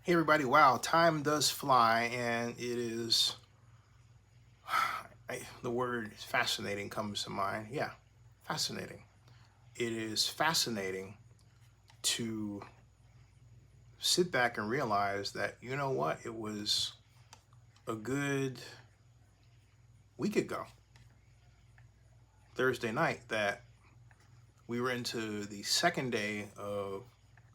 Hey everybody, wow, time does fly, and it is, the word fascinating comes to mind. Yeah, fascinating. It is fascinating to sit back and realize that, you know what, it was a good week ago, Thursday night, that we were into the second day of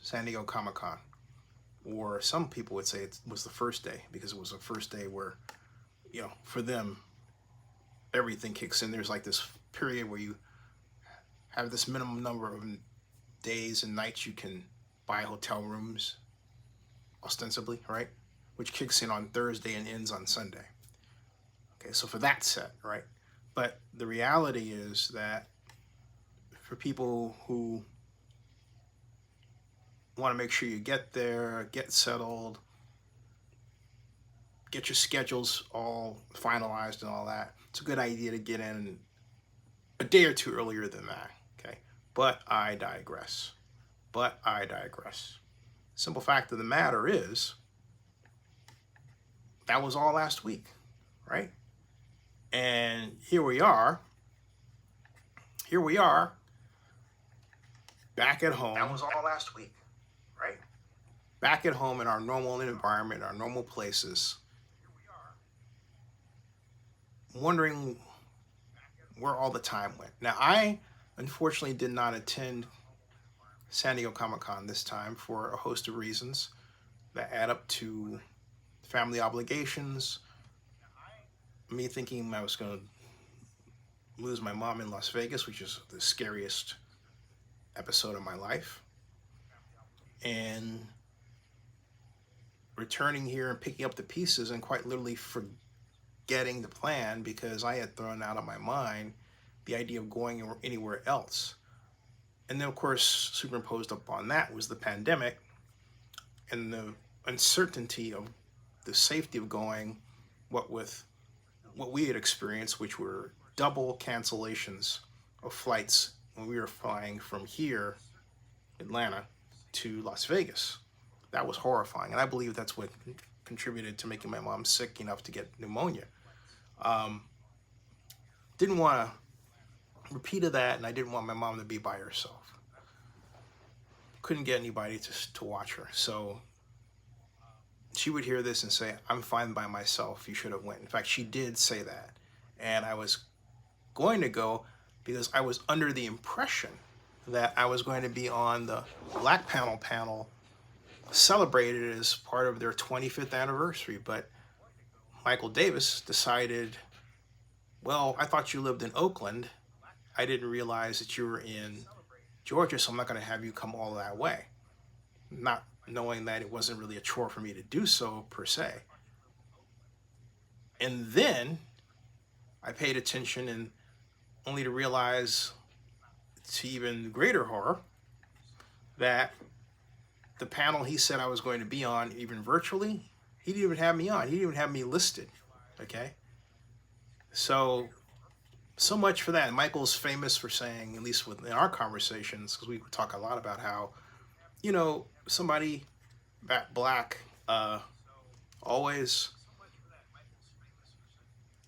San Diego Comic-Con. Or some people would say it was the first day, because it was the first day where, for them, everything kicks in. There's like this period where you have this minimum number of days and nights you can buy hotel rooms, ostensibly, right? Which kicks in on Thursday and ends on Sunday. Okay, so for that set, right? But the reality is that for people who want to make sure you get there, get settled, get your schedules all finalized and all that, it's a good idea to get in a day or two earlier than that, okay? But I digress. Simple fact of the matter is, that was all last week, right? And here we are, back at home. That was all last week, right? Back at home in our normal environment, our normal places, wondering where all the time went. Now, I unfortunately did not attend San Diego Comic-Con this time for a host of reasons that add up to family obligations, me thinking I was going to lose my mom in Las Vegas, which is the scariest episode of my life, and returning here and picking up the pieces and quite literally forgetting the plan because I had thrown out of my mind the idea of going anywhere else. And then, of course, superimposed upon that was the pandemic and the uncertainty of the safety of going, what with what we had experienced, which were double cancellations of flights when we were flying from here, Atlanta, to Las Vegas. That was horrifying, and I believe that's what contributed to making my mom sick enough to get pneumonia. Didn't want to repeat of that, and I didn't want my mom to be by herself. Couldn't get anybody to watch her, so she would hear this and say, I'm fine by myself, you should have went. In fact, she did say that. And I was going to go because I was under the impression that I was going to be on the Black panel celebrated as part of their 25th anniversary. But Michael Davis decided, well, I thought you lived in Oakland. I didn't realize that you were in Georgia, so I'm not going to have you come all that way. Not knowing that it wasn't really a chore for me to do so per se. And then I paid attention, and only to realize, to even greater horror, that the panel he said I was going to be on, even virtually, he didn't even have me on. He didn't even have me listed, okay? So much for that. Michael's famous for saying, at least within our conversations, because we talk a lot about how, somebody that black always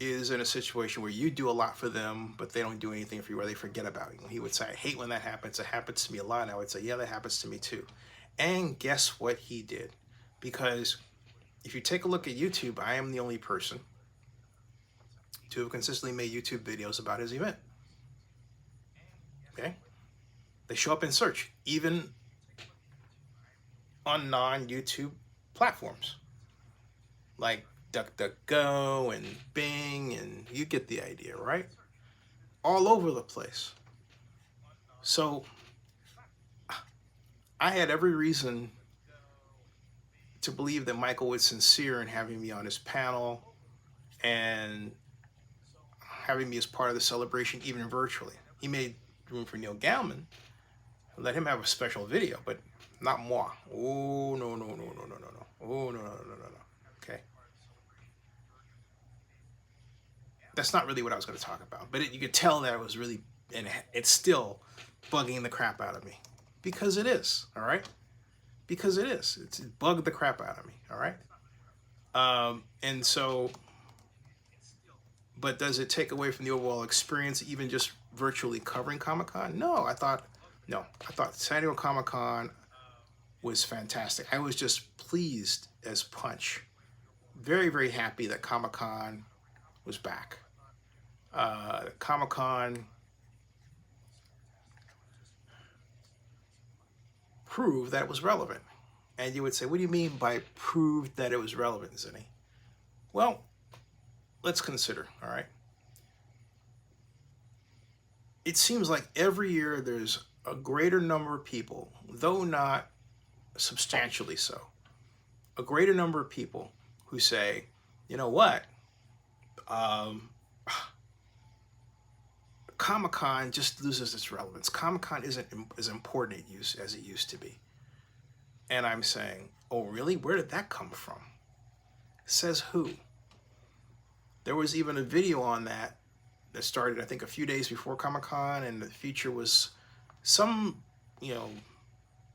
is in a situation where you do a lot for them, but they don't do anything for you, or they forget about you. He would say, I hate when that happens. It happens to me a lot. And I would say, yeah, that happens to me too. And guess what he did? Because if you take a look at YouTube, I am the only person to have consistently made YouTube videos about his event. Okay? They show up in search, even on non-YouTube platforms like DuckDuckGo and Bing, and you get the idea, right? All over the place. So I had every reason to believe that Michael was sincere in having me on his panel and having me as part of the celebration, even virtually. He made room for Neil Gaiman, let him have a special video, but not moi. Oh, no. Oh, no. Okay. That's not really what I was going to talk about, but you could tell that it was really, and it's still bugging the crap out of me, because it is, all right? because it is. It bugged the crap out of me, all right? And so, but does it take away from the overall experience, even just virtually covering Comic-Con? No, I thought San Diego Comic-Con was fantastic. I was just pleased as punch. Very, very happy that Comic-Con was back. Comic-Con proved that it was relevant. And you would say, what do you mean by proved that it was relevant, Zinni? Well, let's consider, all right? It seems like every year there's a greater number of people, though not substantially so, a greater number of people who say, you know what, Comic-Con just loses its relevance. Comic-Con isn't as important as it used to be. And I'm saying, oh really? Where did that come from? Says who? There was even a video on that started, I think, a few days before Comic-Con, and the feature was some,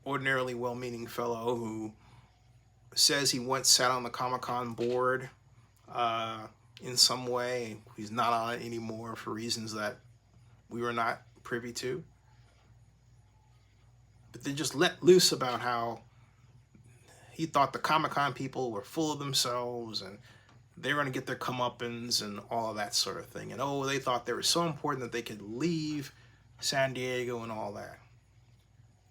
ordinarily well-meaning fellow who says he once sat on the Comic-Con board in some way. He's not on it anymore for reasons that we were not privy to. But they just let loose about how he thought the Comic-Con people were full of themselves and they were going to get their comeuppance and all of that sort of thing. And they thought they were so important that they could leave San Diego and all that.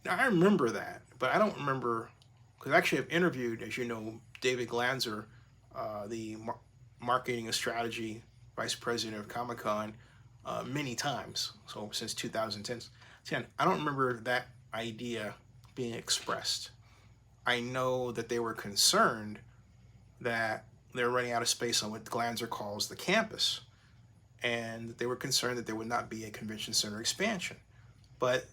Now, I remember that, but I don't remember, because actually I've interviewed, as you know, David Glanzer, the marketing and strategy vice president of Comic-Con, many times, so since 2010. I don't remember that idea being expressed. I know that they were concerned that they were running out of space on what Glanzer calls the campus, and they were concerned that there would not be a convention center expansion. But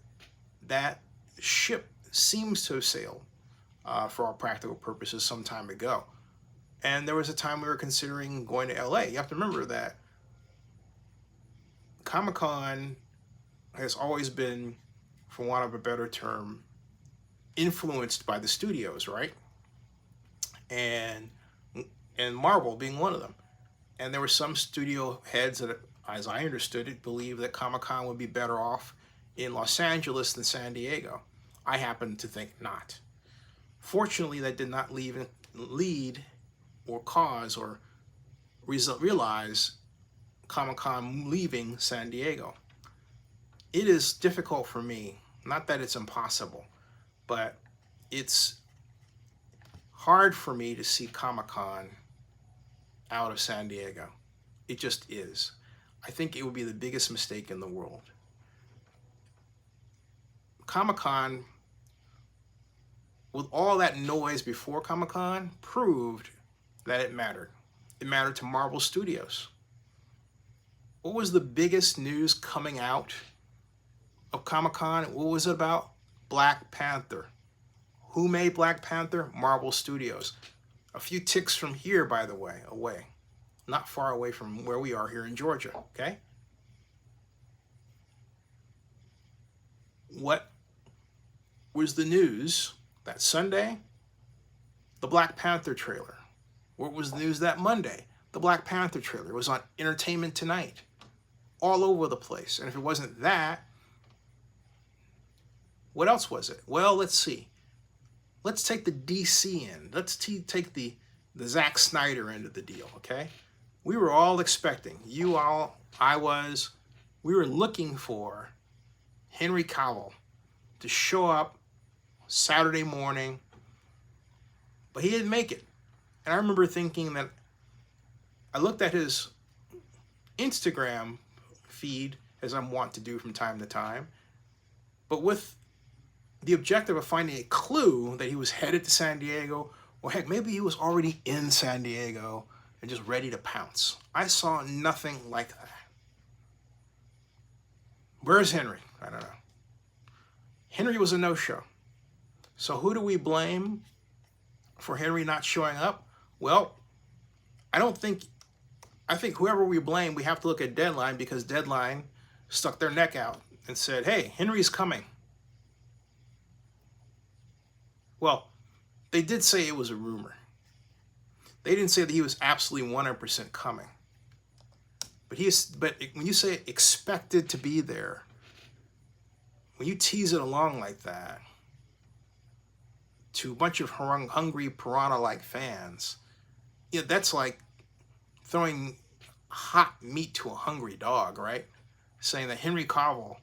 that ship seems to have sailed for all practical purposes some time ago. And there was a time we were considering going to LA. You have to remember that Comic-Con has always been, for want of a better term, influenced by the studios, right? And Marvel being one of them. And there were some studio heads that, as I understood it, believed that Comic-Con would be better off in Los Angeles than San Diego. I happen to think not. Fortunately, that did not lead or cause or realize Comic-Con leaving San Diego. It is difficult for me, not that it's impossible, but it's hard for me to see Comic-Con out of San Diego. It just is. I think it would be the biggest mistake in the world. Comic-Con, with all that noise before Comic-Con, proved that it mattered. It mattered to Marvel Studios. What was the biggest news coming out of Comic-Con? What was it about? Black Panther. Who made Black Panther? Marvel Studios. A few ticks from here, by the way, away. Not far away from where we are here in Georgia, okay? What was the news that Sunday? The Black Panther trailer. What was the news that Monday? The Black Panther trailer. It was on Entertainment Tonight. All over the place. And if it wasn't that, what else was it? Well, let's see. Let's take the DC end. Let's take the Zack Snyder end of the deal, okay? We were all expecting, we were looking for Henry Cavill to show up Saturday morning, but he didn't make it. And I remember thinking that, I looked at his Instagram feed, as I'm wont to do from time to time, but with the objective of finding a clue that he was headed to San Diego, or heck, maybe he was already in San Diego and just ready to pounce. I saw nothing like that. Where's Henry? I don't know. Henry was a no-show. So who do we blame for Henry not showing up? Well, I think whoever we blame, we have to look at Deadline, because Deadline stuck their neck out and said, hey, Henry's coming. Well, They did say it was a rumor. They didn't say that he was absolutely 100% coming. But when you say expected to be there, when you tease it along like that to a bunch of hungry piranha-like fans, that's like throwing hot meat to a hungry dog, right? Saying that Henry Cavill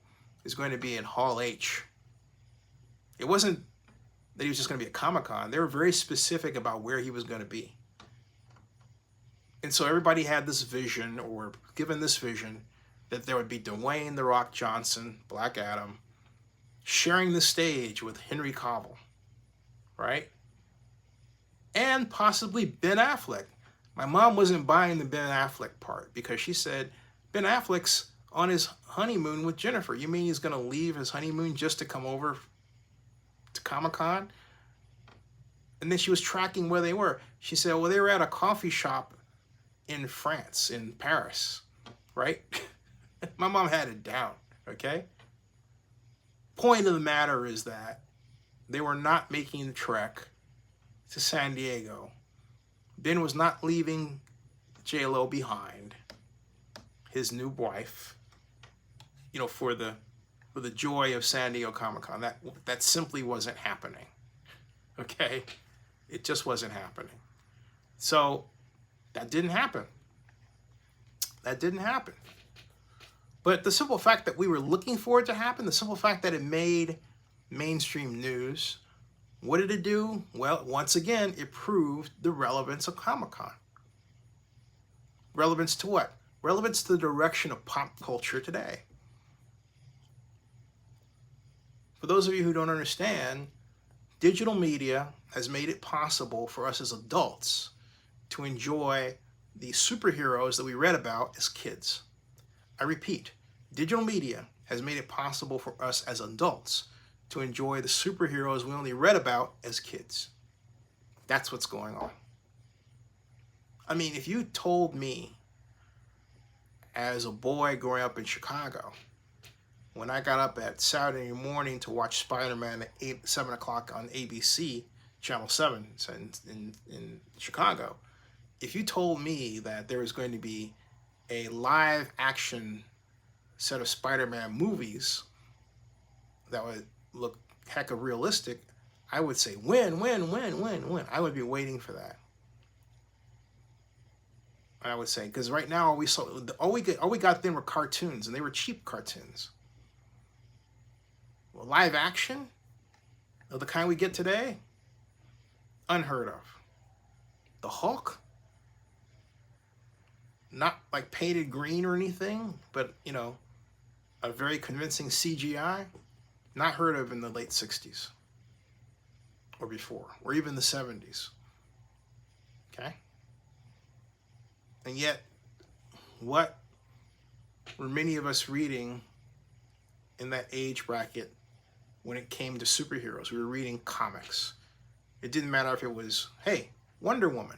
is going to be in Hall H. It wasn't that he was just going to be at Comic-Con. They were very specific about where he was going to be. And so everybody had this vision, or given this vision, that there would be Dwayne "The Rock" Johnson, Black Adam, sharing the stage with Henry Cavill, right? And possibly Ben Affleck. My mom wasn't buying the Ben Affleck part because she said, Ben Affleck's on his honeymoon with Jennifer. You mean he's going to leave his honeymoon just to come over to Comic-Con? And then she was tracking where they were. She said, well, they were at a coffee shop in France, in Paris, right? My mom had it down, okay? Point of the matter is that they were not making the trek to San Diego. Ben was not leaving J-Lo behind, his new wife, for the joy of San Diego Comic-Con. That simply wasn't happening, okay? It just wasn't happening. So that didn't happen. That didn't happen. But the simple fact that we were looking for it to happen, the simple fact that it made mainstream news, what did it do? Well, once again, it proved the relevance of Comic-Con. Relevance to what? Relevance to the direction of pop culture today. For those of you who don't understand, digital media has made it possible for us as adults to enjoy the superheroes that we read about as kids. I repeat, digital media has made it possible for us as adults to enjoy the superheroes we only read about as kids. That's what's going on. I mean, if you told me as a boy growing up in Chicago, when I got up at Saturday morning to watch Spider-Man at 7 o'clock on ABC, Channel 7 in Chicago, if you told me that there was going to be a live action set of Spider-Man movies that would look heck of realistic, I would say, when? I would be waiting for that. I would say, because right now all we got then were cartoons, and they were cheap cartoons. Well, live action of the kind we get today, unheard of. The Hulk, not like painted green or anything, but a very convincing CGI, not heard of in the late 60s or before, or even the 70s. Okay? And yet, what were many of us reading in that age bracket when it came to superheroes? We were reading comics. It didn't matter if it was, hey, Wonder Woman.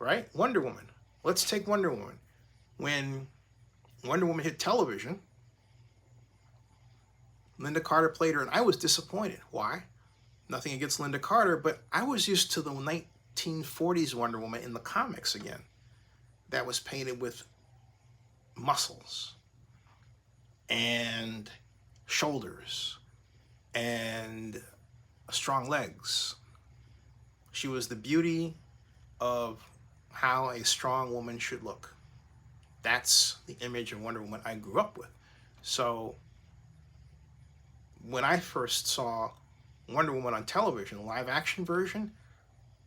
Right? Wonder Woman. Let's take Wonder Woman. When Wonder Woman hit television, Linda Carter played her, and I was disappointed. Why? Nothing against Linda Carter, but I was used to the 1940s Wonder Woman in the comics again. That was painted with muscles and shoulders and strong legs. She was the beauty of how a strong woman should look. That's the image of Wonder Woman I grew up with. So when I first saw Wonder Woman on television, the live action version,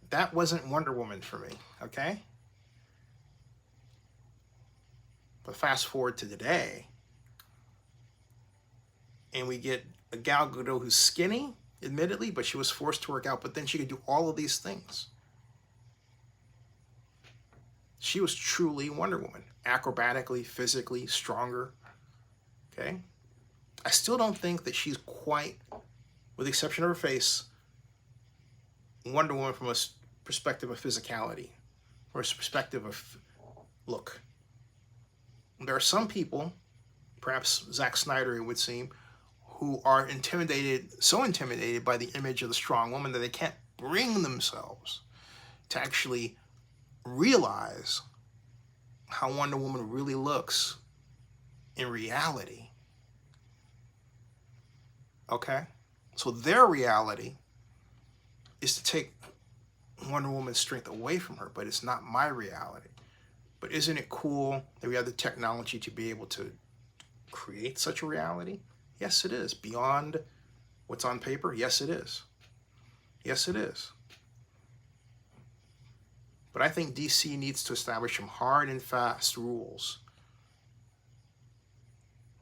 that wasn't Wonder Woman for me, okay? But fast forward to today, and we get a Gal Gadot who's skinny, admittedly, but she was forced to work out, but then she could do all of these things. She was truly Wonder Woman, acrobatically, physically, stronger, okay? I still don't think that she's quite, with the exception of her face, Wonder Woman from a perspective of physicality, or a perspective of look. There are some people, perhaps Zack Snyder it would seem, who are so intimidated by the image of the strong woman that they can't bring themselves to actually realize how Wonder Woman really looks in reality. Okay? So their reality is to take Wonder Woman's strength away from her, but it's not my reality. But isn't it cool that we have the technology to be able to create such a reality? Yes, it is. Beyond what's on paper? Yes, it is. Yes, it is. But I think DC needs to establish some hard and fast rules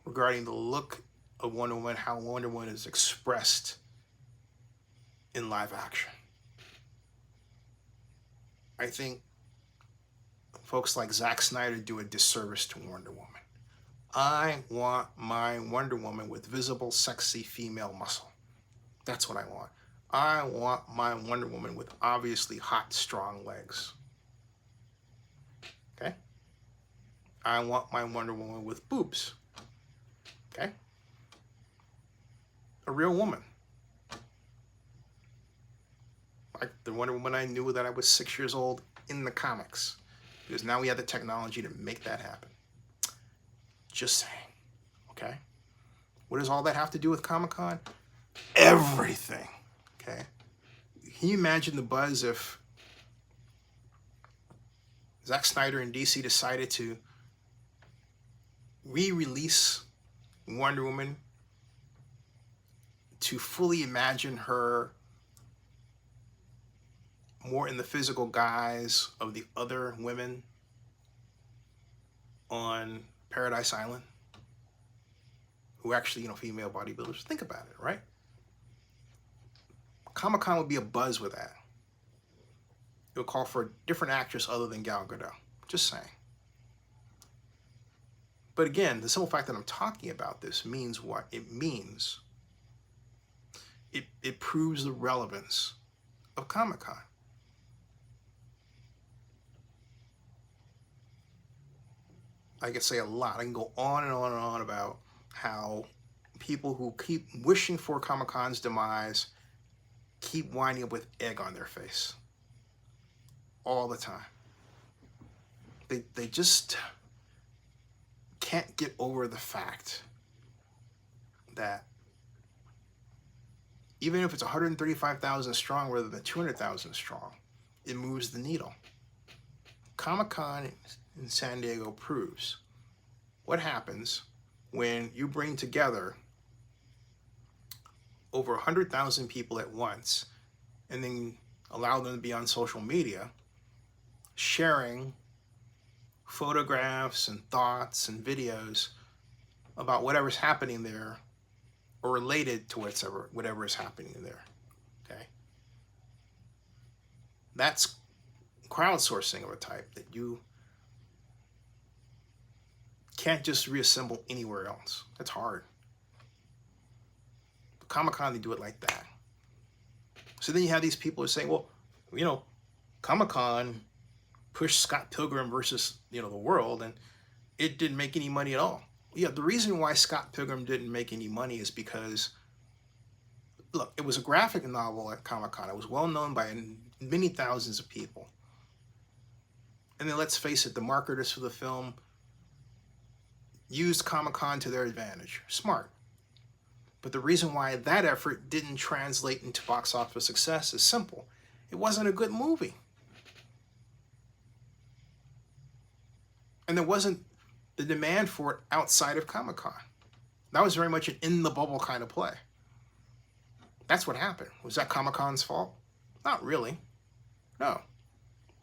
regarding the look of Wonder Woman, how Wonder Woman is expressed in live action. I think folks like Zack Snyder do a disservice to Wonder Woman. I want my Wonder Woman with visible, sexy female muscle. That's what I want. I want my Wonder Woman with obviously hot, strong legs. Okay? I want my Wonder Woman with boobs. Okay? A real woman. Like the Wonder Woman I knew that I was 6 years old in the comics. Because now we have the technology to make that happen. Just saying. Okay? What does all that have to do with Comic-Con? Everything. Okay? Can you imagine the buzz if Zack Snyder and DC decided to re-release Wonder Woman to fully imagine her more in the physical guise of the other women on Paradise Island, who actually, female bodybuilders? Think about it, right? Comic-Con would be a buzz with that. It would call for a different actress other than Gal Gadot. Just saying. But again, the simple fact that I'm talking about this means what? It means it proves the relevance of Comic-Con. I could say a lot. I can go on and on and on about how people who keep wishing for Comic-Con's demise keep winding up with egg on their face all the time. They just can't get over the fact that even if it's 135,000 strong rather than 200,000 strong, it moves the needle. Comic-Con in San Diego proves what happens when you bring together over 100,000 people at once and then allow them to be on social media sharing photographs and thoughts and videos about whatever's happening there or related to whatever is happening there. Okay? That's crowdsourcing of a type that you can't just reassemble anywhere else. That's hard. Comic-Con, they do it like that. So then you have these people who are saying, well, Comic-Con pushed Scott Pilgrim versus, the world, and it didn't make any money at all. Yeah, the reason why Scott Pilgrim didn't make any money is because, look, it was a graphic novel at Comic-Con. It was well known by many thousands of people. And then let's face it, the marketers for the film used Comic-Con to their advantage. Smart. But the reason why that effort didn't translate into box office success is simple. It wasn't a good movie. And there wasn't the demand for it outside of Comic-Con. That was very much an in-the-bubble kind of play. That's what happened. Was that Comic-Con's fault? Not really. No.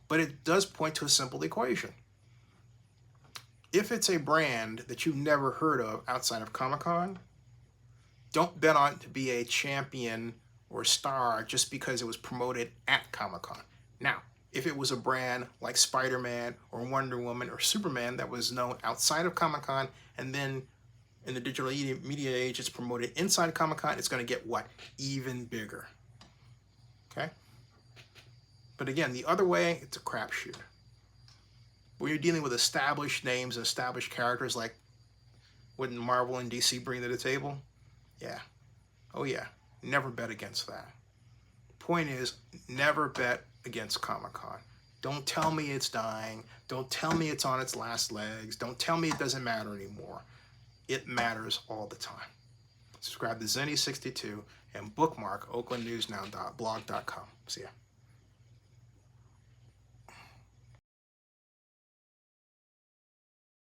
But it does point to a simple equation. If it's a brand that you've never heard of outside of Comic-Con, don't bet on it to be a champion or star just because it was promoted at Comic-Con. Now, if it was a brand like Spider-Man or Wonder Woman or Superman that was known outside of Comic-Con, and then in the digital media age it's promoted inside Comic-Con, it's going to get what? Even bigger. Okay? But again, the other way, it's a crapshoot. When you're dealing with established names and established characters like what Marvel and DC bring to the table, yeah, Oh yeah, never bet against that. Point is, never bet against Comic-Con. Don't tell me it's dying. Don't tell me it's on its last legs. Don't tell me it doesn't matter anymore. It matters all the time. Subscribe to Zenny62 and bookmark oaklandnewsnow.blog.com. See ya.